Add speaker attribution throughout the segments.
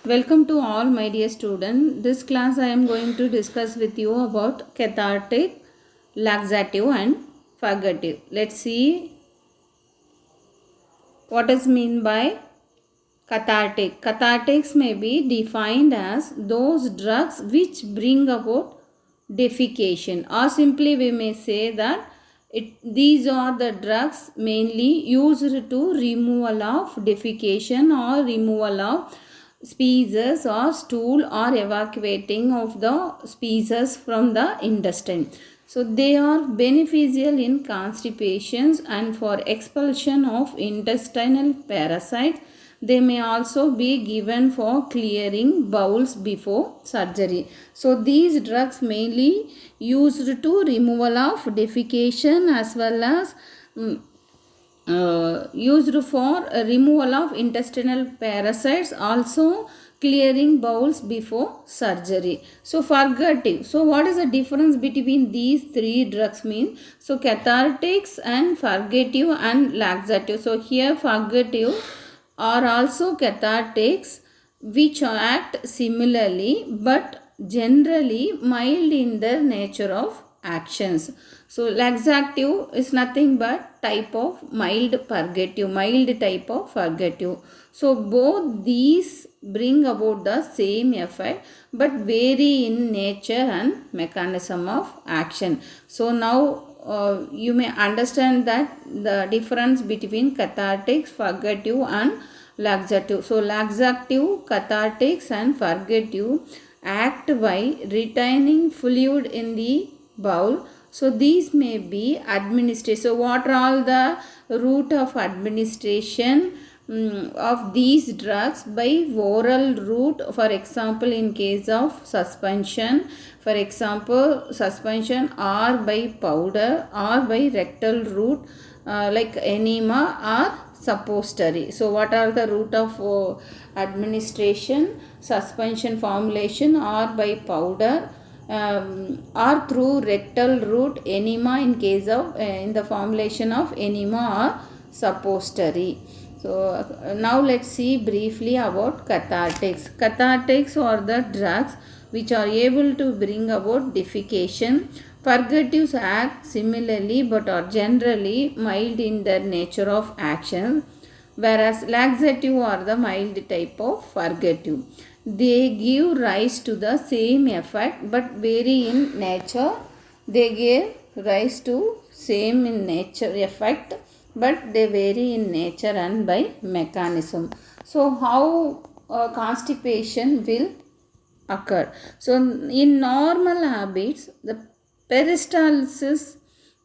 Speaker 1: Welcome to all my dear students. This class I am going to discuss with you about cathartic, laxative and purgative. Let's see what is mean by cathartic. Cathartics may be defined as those drugs which bring about defecation, or simply we may say that these are the drugs mainly used to removal of defecation or removal of species or stool or evacuating of the species from the intestine. So they are beneficial in constipations and for expulsion of intestinal parasites. They may also be given for clearing bowels before surgery. So these drugs mainly used to removal of defecation as well as used for removal of intestinal parasites, also clearing bowels before surgery. So purgative. So what is the difference between these three drugs mean? So cathartics and purgative and laxative. So here purgative are also cathartics which act similarly but generally mild in their nature of actions. So laxative is nothing but type of mild purgative, mild type of purgative. So both these bring about the same effect but vary in nature and mechanism of action. So now you may understand that the difference between cathartics, purgative and laxative. So laxative, cathartics and purgative act by retaining fluid in the bowel. So these may be administered. So what are all the route of administration of these drugs? By oral route, for example in case of suspension, for example suspension, or by powder, or by rectal route like enema or suppository. So what are the route of administration? Suspension formulation, or by powder, or through rectal route, enema in case of in the formulation of enema or suppository. So now let's see briefly about cathartics. Cathartics are the drugs which are able to bring about defecation. Purgatives act similarly but are generally mild in their nature of action, whereas laxative are the mild type of purgative. They give rise to the same effect but vary in nature. They give rise to same in nature effect but they vary in nature and by mechanism. So how constipation will occur? So in normal habits, the peristalsis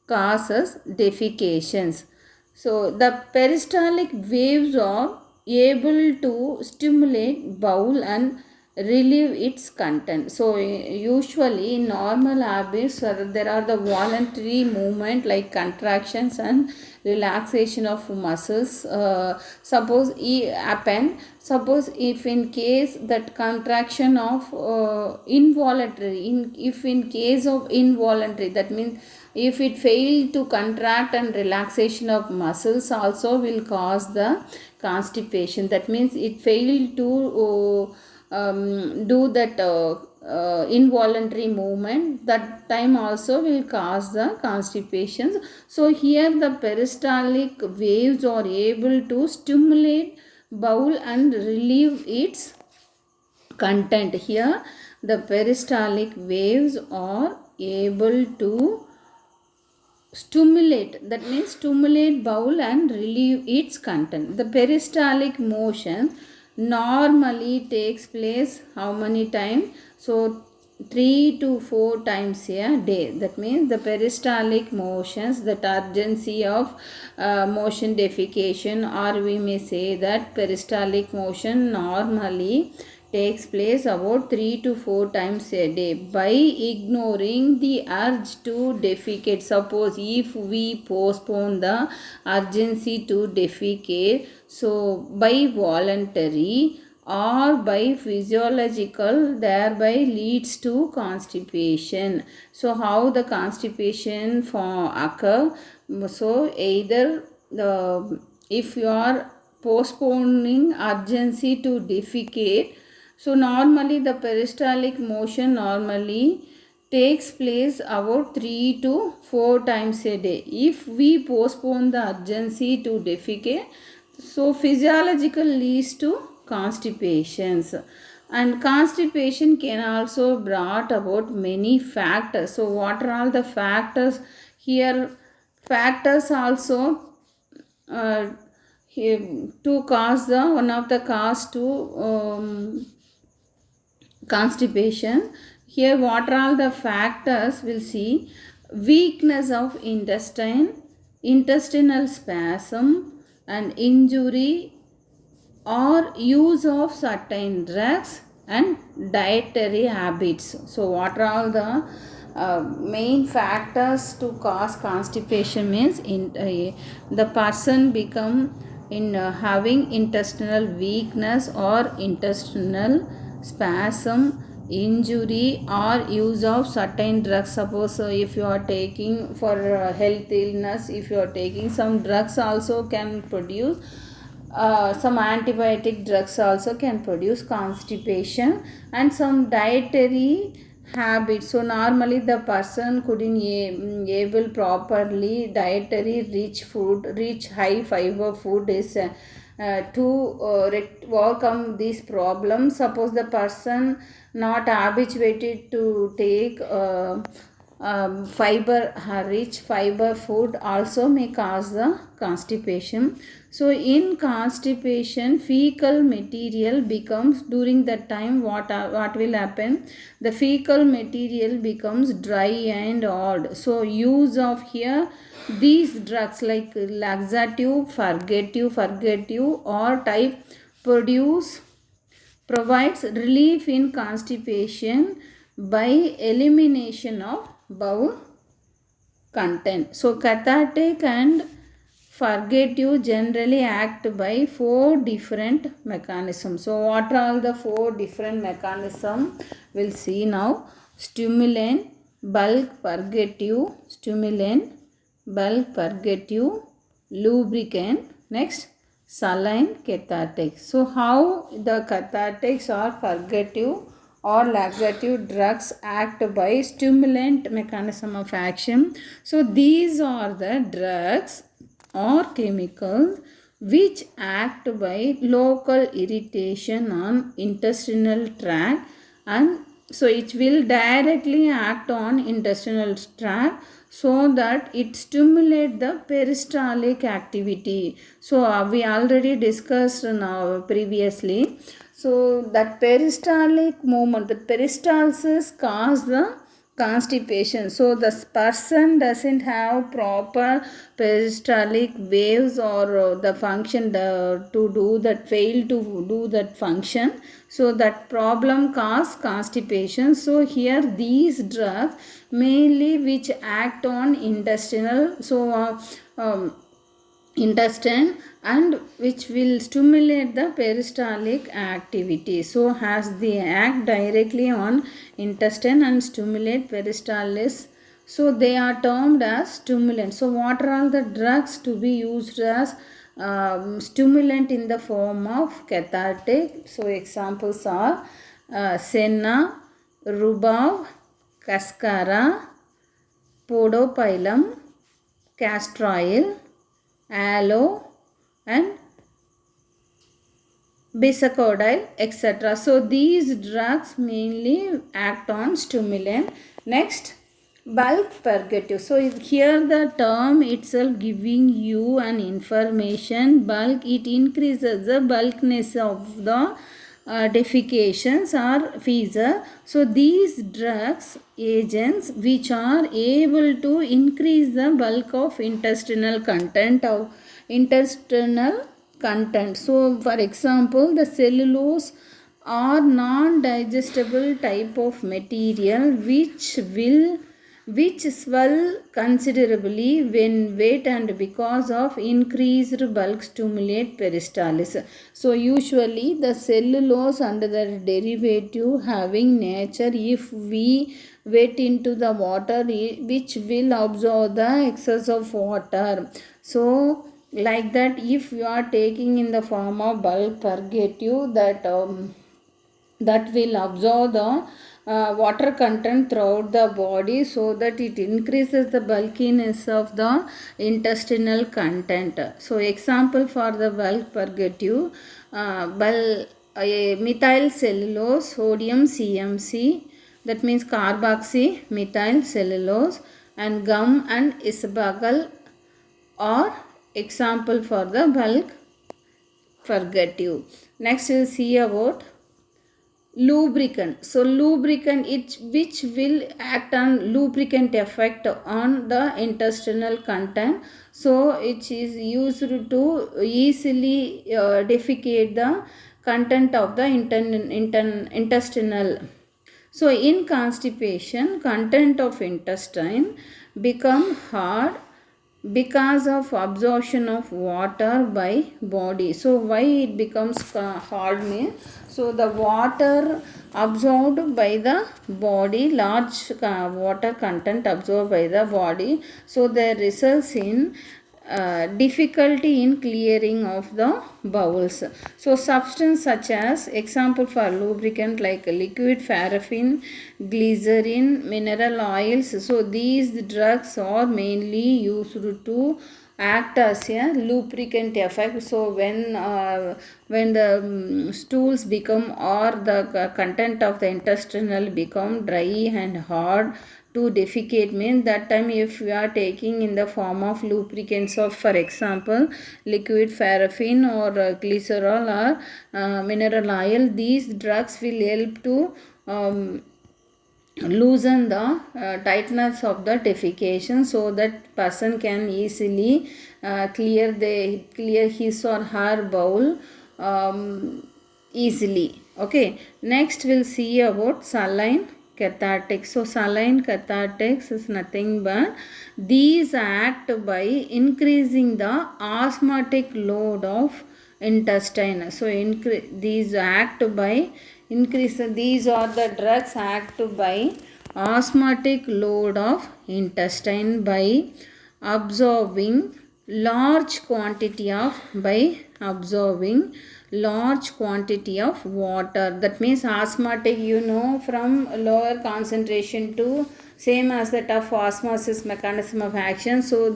Speaker 1: causes defecations. So the peristaltic waves are able to stimulate bowel and relieve its content. So usually in normal habits there are the voluntary movement like contractions and relaxation of muscles. Suppose if in case that contraction of involuntary, if in case of involuntary, that means if it failed to contract and relaxation of muscles also will cause the constipation. That means it failed to do that involuntary movement, that time also will cause the constipations. So here the peristaltic waves are able to stimulate bowel and relieve its content. Here the peristaltic waves are able to stimulate, that means stimulate bowel and relieve its content. The peristaltic motion normally takes place how many times? So 3 to 4 times a day. That means the peristaltic motions, that urgency of motion defecation, or we may say that peristaltic motion normally takes place about 3 to 4 times a day. By ignoring the urge to defecate, suppose if we postpone the urgency to defecate, so by voluntary or by physiological, thereby leads to constipation. So how the constipation occur? So either if you are postponing urgency to defecate, So normally the peristaltic motion normally takes place about 3 to 4 times a day. If we postpone the urgency to defecate, so physiological leads to constipations, and constipation can also brought about many factors. So what are all the factors here? Factors also uh, to cause the one of the cause to constipation. Here what are all the factors? We'll see: weakness of intestine, intestinal spasm, and injury, or use of certain drugs, and dietary habits. So what are all the main factors to cause constipation? Means the person become in having intestinal weakness or intestinal spasm, injury, or use of certain drugs. Suppose if you are taking for health illness, if you are taking some drugs also can produce some antibiotic drugs also can produce constipation, and some dietary habits. So normally the person couldn't able properly dietary rich food, rich high fiber food is to overcome these problems. Suppose the person not habituated to take fiber rich fiber food also may cause the constipation. So in constipation, fecal material becomes, during that time what will happen, the fecal material becomes dry and odd. So use of here these drugs like laxative, purgative or type produce provides relief in constipation by elimination of bowel content. So cathartic and purgative generally act by 4 different mechanisms. So what are all the 4 different mechanisms? We'll see now. Stimulant, bulk purgative, stimulant, bulk purgative, lubricant, next saline, cathartic. So how the cathartics or purgative or laxative drugs act by stimulant mechanism of action? So these are the drugs or chemicals which act by local irritation on intestinal tract, and so it will directly act on intestinal tract so that it stimulate the peristaltic activity. So we already discussed now previously. So that peristaltic movement, the peristalsis cause the constipation. So the person doesn't have proper peristaltic waves or the function to do that, fail to do that function. So that problem cause constipation. So here these drugs mainly which act on intestinal, intestine, and which will stimulate the peristaltic activity. So as they act directly on intestine and stimulate peristalsis, so they are termed as stimulants. So what are all the drugs to be used as stimulant in the form of cathartic? So examples are senna, rhubarb, cascara, podophyllum, castor oil, aloe, and bisacodyl, etc. So these drugs mainly act on stimulant. Next, bulk purgative. So here the term itself giving you an information. Bulk, it increases the bulkiness of the defecations or feces. So these drugs agents which are able to increase the bulk of intestinal content of intestinal content. So for example, the cellulose or non-digestible type of material which swell considerably when weight and because of increased bulk stimulate peristalsis. So usually the cellulose and the derivative having nature, if we wet into the water, which will absorb the excess of water. So like that, if you are taking in the form of bulk purgative, that that will absorb the water content throughout the body, so that it increases the bulkiness of the intestinal content. So example for the bulk purgative, methyl cellulose, sodium CMC, that means carboxy methyl cellulose, and gum and isabagol are example for the bulk purgative. Next we'll see about lubricant. So lubricant, which will act on lubricant effect on the intestinal content. So it is used to easily defecate the content of the intestinal. So in constipation, content of intestine become hard because of absorption of water by body. So why it becomes hard means, so the water absorbed by the body, large water content absorbed by the body, so there results in difficulty in clearing of the bowels. So substance such as, example for lubricant like liquid paraffin, glycerin, mineral oils, so these drugs are mainly used to act as a lubricant effect. So when the stools become, or the content of the intestinal become dry and hard to defecate, means that time if you are taking in the form of lubricants of, for example, liquid paraffin or glycerol or mineral oil, these drugs will help to loosen the tightness of the defecation, so that person can easily clear his or her bowel easily. Okay, next we'll see about saline cathartic. So saline cathartics is nothing but these act by increasing the osmotic load of intestine. So these act by increase, these are the drugs act by osmotic load of intestine by absorbing large quantity of water. That means osmotic, from lower concentration to same as that of osmosis mechanism of action. So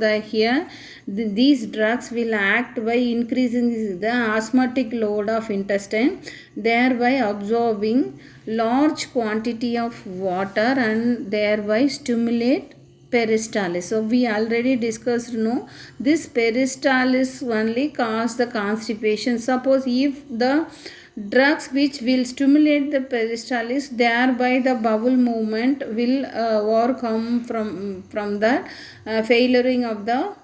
Speaker 1: these drugs will act by increasing the osmotic load of intestine, thereby absorbing large quantity of water and thereby stimulate peristalsis. So we already discussed, this peristalsis only cause the constipation. Suppose if the drugs which will stimulate the peristalsis, thereby the bowel movement will overcome from the failuring of the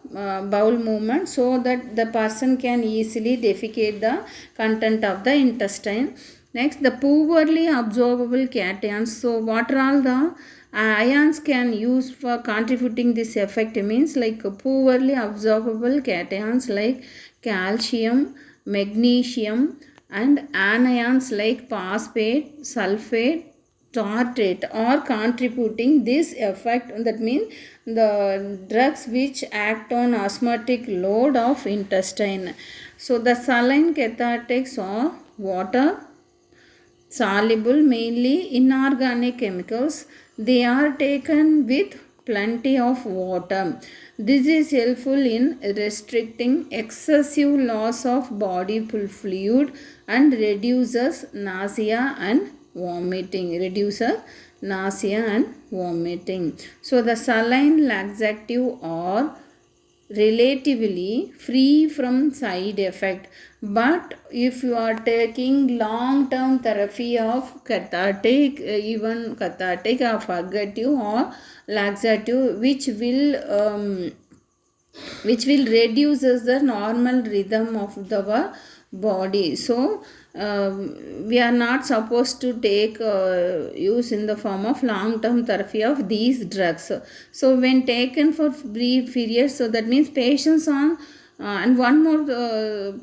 Speaker 1: bowel movement, so that the person can easily defecate the content of the intestine. Next, the poorly absorbable cations. So what are all the ions can use for contributing this effect, means like poorly absorbable cations like calcium, magnesium, and anions like phosphate, sulfate, tartrate are contributing this effect. That means the drugs which act on osmotic load of intestine. So the saline cathartics are water soluble, mainly inorganic chemicals. They are taken with plenty of water. This is helpful in restricting excessive loss of body fluid and reduces nausea and vomiting. So the saline laxative are relatively free from side effect, but if you are taking long term therapy of cathartic, even cathartic or purgative or laxative, which will reduces the normal rhythm of the body. So we are not supposed to take use in the form of long term therapy of these drugs. So when taken for brief periods, so that means patients on and one more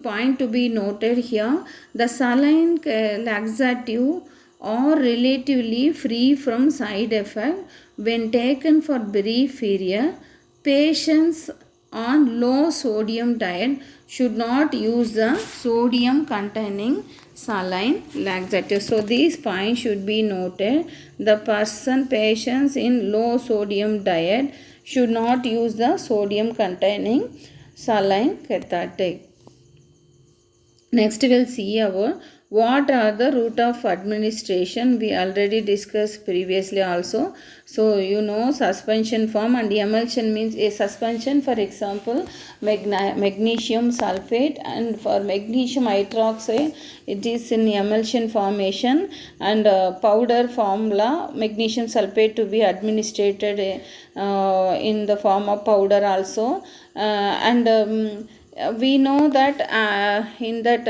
Speaker 1: point to be noted here, the saline laxative are relatively free from side effect when taken for brief period. Patients on low sodium diet should not use the sodium containing saline laxative. So these points should be noted. The patients in low sodium diet should not use the sodium containing saline cathartic. Next we'll see our what are the route of administration. We already discussed previously also. So you know suspension form and emulsion means a suspension, for example magnesium sulfate, and for magnesium hydroxide it is in emulsion formation, and powder formula magnesium sulfate to be administered in the form of powder also, and we know that in that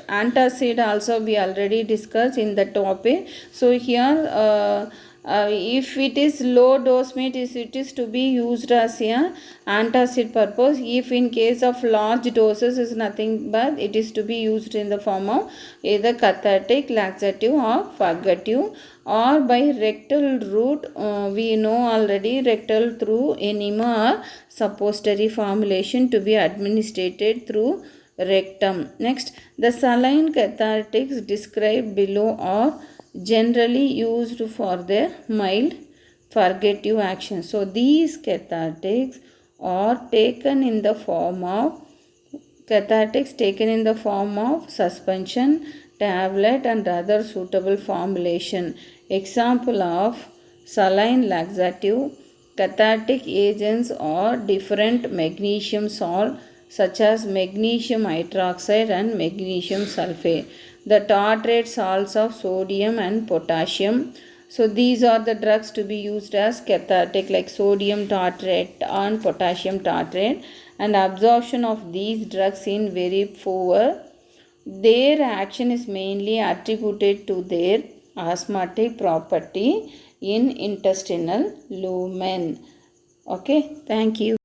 Speaker 1: antacid also we already discussed in the topic. So here if it is low dose meat, it is to be used as a antacid purpose. If in case of large doses is nothing but it is to be used in the form of either cathartic, laxative or purgative, or by rectal route. We know already rectal through enema or suppository formulation to be administered through rectum. Next, the saline cathartics described below are generally used for their mild purgative action. So these cathartics are taken in the form of suspension, tablet and other suitable formulation. Example of saline laxative cathartic agents are different magnesium salt such as magnesium hydroxide and magnesium sulfate. The tartrate salts of sodium and potassium. So these are the drugs to be used as cathartic, like sodium tartrate and potassium tartrate, and absorption of these drugs in very poor. Their action is mainly attributed to their osmotic property in intestinal lumen. Okay, thank you.